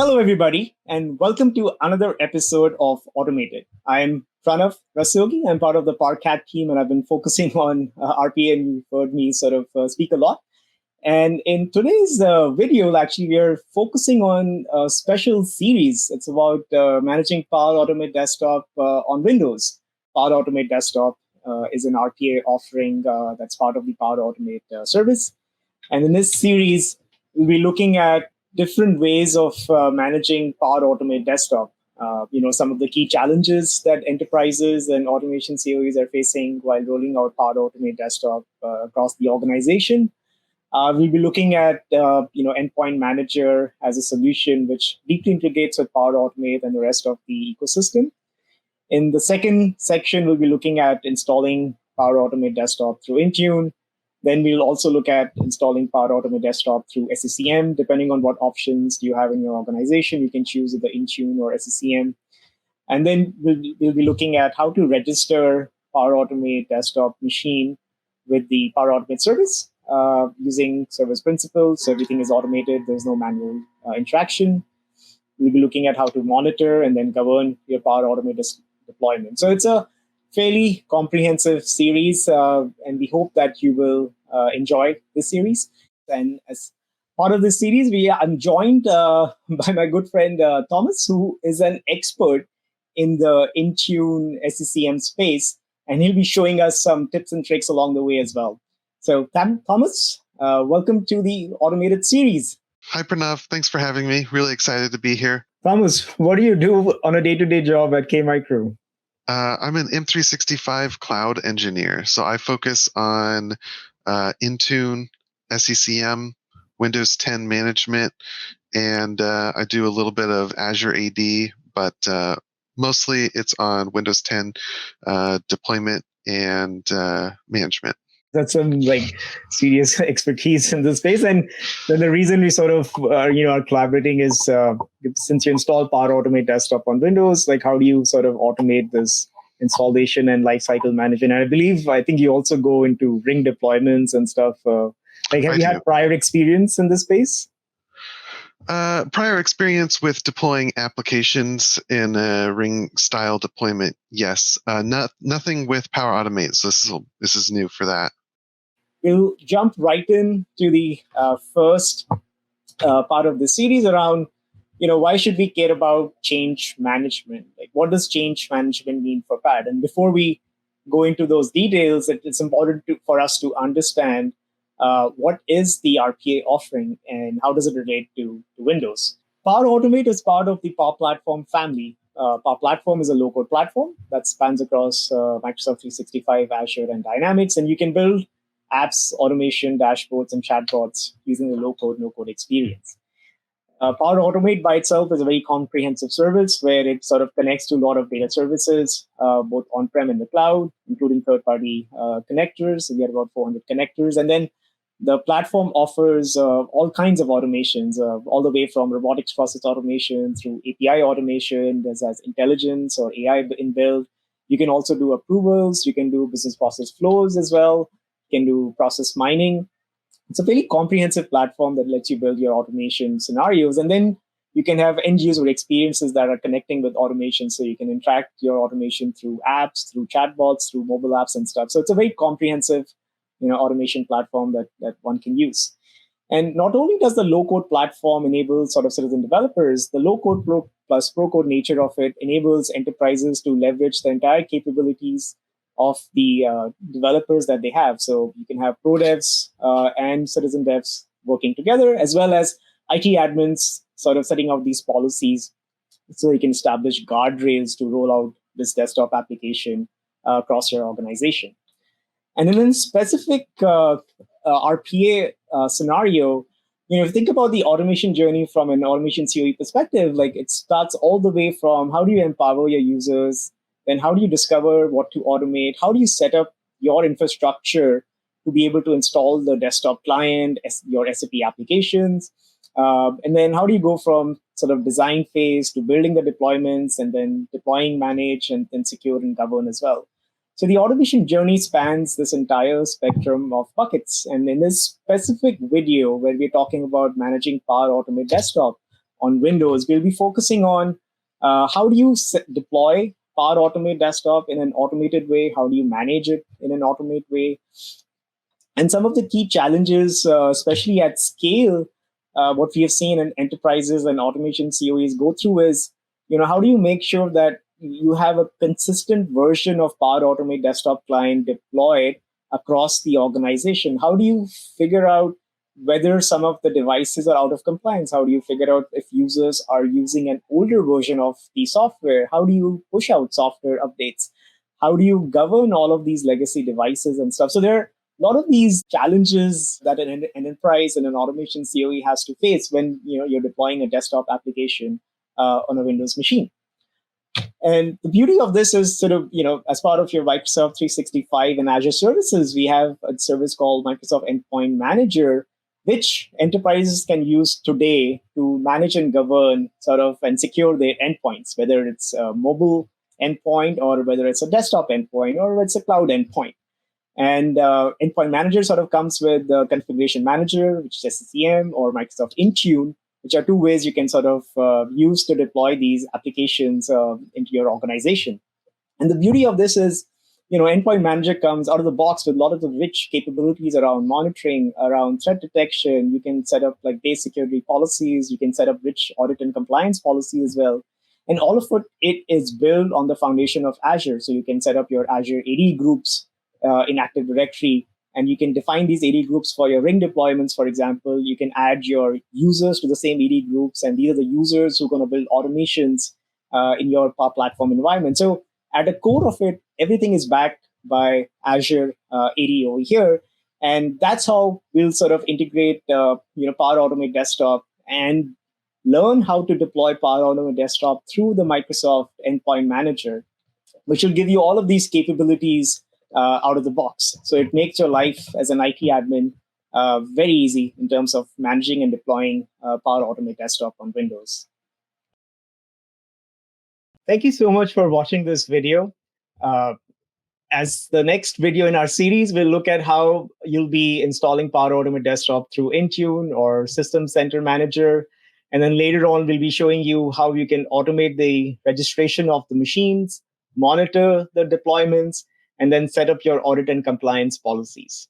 Hello, everybody, and welcome to another episode of Automated. I'm Pranav Rastogi. I'm part of the Parcat team, and I've been focusing on RPA, and you've heard me sort of speak a lot. And in today's video, actually, we are focusing on a special series. It's about managing Power Automate Desktop on Windows. Power Automate Desktop is an RPA offering that's part of the Power Automate service. And in this series, we'll be looking at different ways of managing Power Automate Desktop. Some of the key challenges that enterprises and automation COEs are facing while rolling out Power Automate Desktop across the organization. We'll be looking at Endpoint Manager as a solution which deeply integrates with Power Automate and the rest of the ecosystem. In the second section, we'll be looking at installing Power Automate Desktop through Intune. Then we'll also look at installing Power Automate Desktop through SCCM. Depending on what options you have in your organization, you can choose either Intune or SCCM. And then we'll be looking at how to register Power Automate Desktop machine with the Power Automate service using service principles. So everything is automated. There's no manual interaction. We'll be looking at how to monitor and then govern your Power Automate deployment. So it's a fairly comprehensive series, and we hope that you will enjoy this series. And as part of this series, I'm joined by my good friend Thomas, who is an expert in the Intune SCCM space, and he'll be showing us some tips and tricks along the way as well. So, Thomas, welcome to the Automated series. Hi, Pranav. Thanks for having me. Really excited to be here. Thomas, what do you do on a day-to-day job at K-Micro? I'm an M365 cloud engineer, so I focus on Intune, SCCM, Windows 10 management, and I do a little bit of Azure AD, but mostly it's on Windows 10 deployment and management. That's some serious expertise in this space. And then the reason we sort of are collaborating is since you install Power Automate Desktop on Windows, how do you sort of automate this installation and lifecycle management? And I think you also go into ring deployments and stuff. Have you had prior experience in this space? Prior experience with deploying applications in a ring style deployment, yes. Nothing with Power Automate, so this is new for that. We'll jump right into the first part of the series around, why should we care about change management? What does change management mean for PAD? And before we go into those details, it's important for us to understand what is the RPA offering and how does it relate to Windows. Power Automate is part of the Power Platform family. Power Platform is a low-code platform that spans across Microsoft 365, Azure, and Dynamics, and you can build apps, automation, dashboards, and chatbots using the low-code, no-code experience. Power Automate by itself is a very comprehensive service where it sort of connects to a lot of data services, both on-prem and the cloud, including third-party connectors. So we have about 400 connectors. And then the platform offers all kinds of automations, all the way from robotics process automation through API automation. There's intelligence or AI inbuilt. You can also do approvals. You can do business process flows as well. Can do process mining. It's a very comprehensive platform that lets you build your automation scenarios. And then you can have end user experiences that are connecting with automation. So you can interact your automation through apps, through chatbots, through mobile apps and stuff. So it's a very comprehensive automation platform that one can use. And not only does the low-code platform enable sort of citizen developers, the low-code plus pro-code nature of it enables enterprises to leverage the entire capabilities of the developers that they have. So you can have pro devs and citizen devs working together, as well as IT admins sort of setting out these policies so you can establish guardrails to roll out this desktop application across your organization. And in a specific RPA scenario, if you think about the automation journey from an automation COE perspective, it starts all the way from how do you empower your users. Then how do you discover what to automate? How do you set up your infrastructure to be able to install the desktop client, your SAP applications? And then how do you go from sort of design phase to building the deployments and then deploying, manage, and then secure and govern as well? So the automation journey spans this entire spectrum of buckets. And in this specific video where we're talking about managing Power Automate Desktop on Windows, we'll be focusing on how do you deploy Power Automate Desktop in an automated way? How do you manage it in an automated way? And some of the key challenges, especially at scale, what we have seen in enterprises and automation COEs go through is, how do you make sure that you have a consistent version of Power Automate Desktop Client deployed across the organization? How do you figure out whether some of the devices are out of compliance? How do you figure out if users are using an older version of the software? How do you push out software updates? How do you govern all of these legacy devices and stuff? So there are a lot of these challenges that an enterprise and an automation COE has to face when you're deploying a desktop application on a Windows machine. And the beauty of this is sort of, as part of your Microsoft 365 and Azure services, we have a service called Microsoft Endpoint Manager, which enterprises can use today to manage and govern sort of and secure their endpoints, whether it's a mobile endpoint or whether it's a desktop endpoint or it's a cloud endpoint. And Endpoint Manager sort of comes with the Configuration Manager, which is SCCM, or Microsoft Intune, which are two ways you can sort of use to deploy these applications into your organization. And the beauty of this is, Endpoint Manager comes out of the box with a lot of the rich capabilities around monitoring, around threat detection. You can set up like base security policies. You can set up rich audit and compliance policies as well. And all of it is built on the foundation of Azure. So you can set up your Azure AD groups in Active Directory, and you can define these AD groups for your ring deployments, for example. You can add your users to the same AD groups, and these are the users who are going to build automations in your Power Platform environment. So at the core of it, everything is backed by Azure AD over here. And that's how we'll sort of integrate Power Automate Desktop and learn how to deploy Power Automate Desktop through the Microsoft Endpoint Manager, which will give you all of these capabilities out of the box. So it makes your life as an IT admin very easy in terms of managing and deploying Power Automate Desktop on Windows. Thank you so much for watching this video. As the next video in our series, we'll look at how you'll be installing Power Automate Desktop through Intune or System Center Manager. And then later on, we'll be showing you how you can automate the registration of the machines, monitor the deployments, and then set up your audit and compliance policies.